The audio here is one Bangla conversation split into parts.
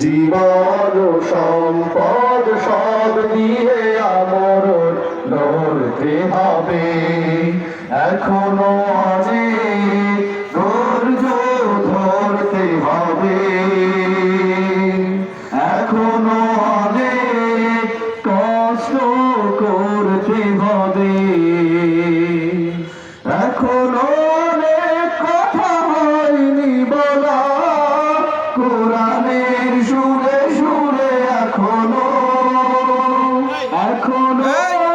জীবন সম্পদ সব দিয়ে আমরণ লড়তে হবে। এখনো অনেক ধৈর্য ধরতে হবে, এখনো অনেক কষ্ট করতে হবে, এখনো অনেক কথা হয়নি বলা কোরআনের সুরে সুরে, এখনো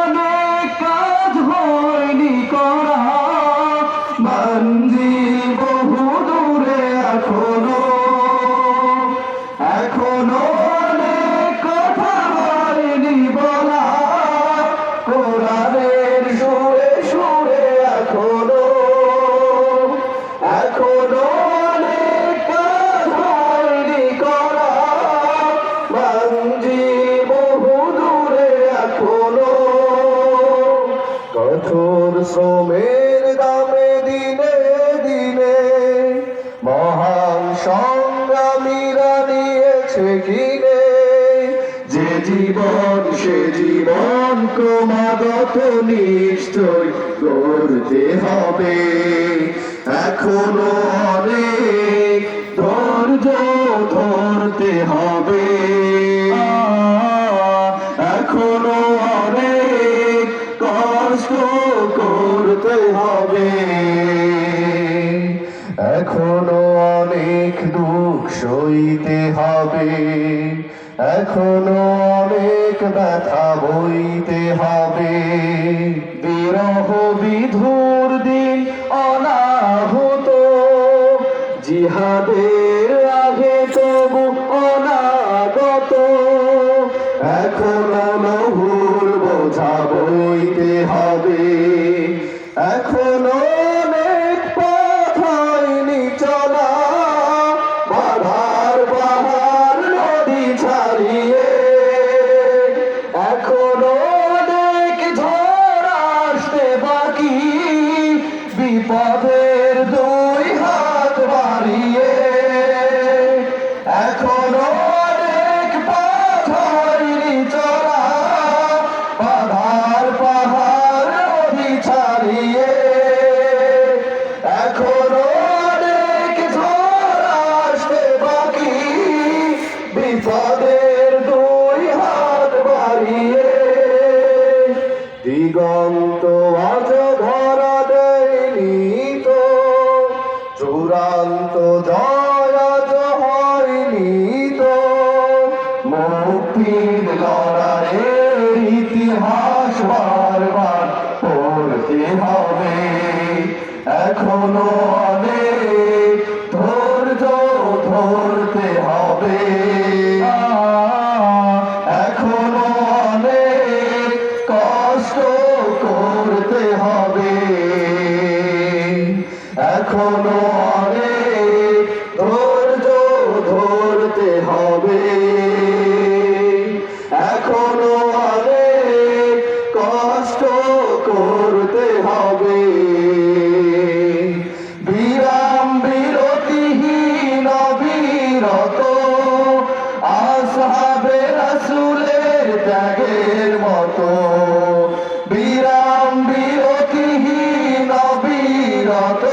অনেক কাজ হয়নি করা, মঞ্জিল বহু দূরে, এখনো অনেক কথা হয়নি বলা কোরআনের সুরে সুরে, এখনো অনেক কাজ হয়নি করা, মঞ্জিল বহু দূরে, এখনো কঠোর শ্রমের দামে দিনে দিনে মহান সংগ্রামীরা নিয়েছে কিনে, যে জীবন সে জীবন ক্রমাগত নিশ্চয় করতে হবে। এখনো অনেক ধৈর্য ধরতে হবে, এখনো অনেক কষ্ট করতে হবে, এখনো অনেক দুঃখ সইতে হবে, এখনো অনেক ব্যথা বইতে হবে। বিরহ বিধুর দিন অনাহত, জিহাদের আগে তবু অনাগত, এখনো লহুর বোঝা বইতে হবে, এখনো অনেক পথ হয়নি চলা, বাধার পাহাড় নদী ছাড়িয়ে, এখনো অনেক ঝড় আসতে বাকি, বিপদের দুই হাত বাড়িয়ে, এখনো অনেক পথ হয়নি চলা, বাধার পাহাড় নদী ছাড়িয়ে, এখনো অনেক ঝড় আসতে বাকি, বিপদের দুই হাত বাড়িয়ে, দিগন্ত আজ ধরা দেয়নি তো, চূড়ান্ত জয় আজ হয়নি তো, মুক্তির লড়াইয়ের ইতিহাস বারবার পড়তে হবে, এখনো অনেক ধৈর্য ধরতে হবে, এখনো অনেক কষ্ট করতে হবে, এখনো অনেক ধৈর্য ধরতে হবে, এখনো অনেক কষ্ট করতে হবে। বিরাম বিরতিহীন অবিরত আসহাবে রাসূলের ত্যাগের মতো, বিরাম বিরতিহীন অবিরত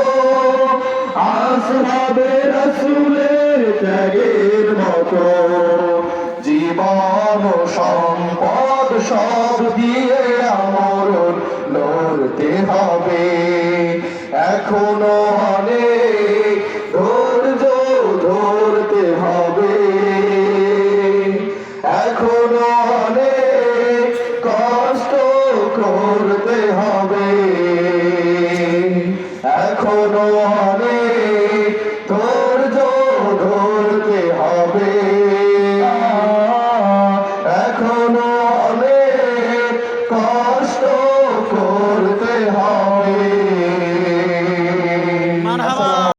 আসহাবে রাসূলের ত্যাগের মতো, জীবন সম্পদ সব দিয়ে আমরণ লড়তে হবে, এখনো অনেক ধৈর্য ধরতে হবে, এখনো অনেক কষ্ট করতে হবে, এখনো অনেক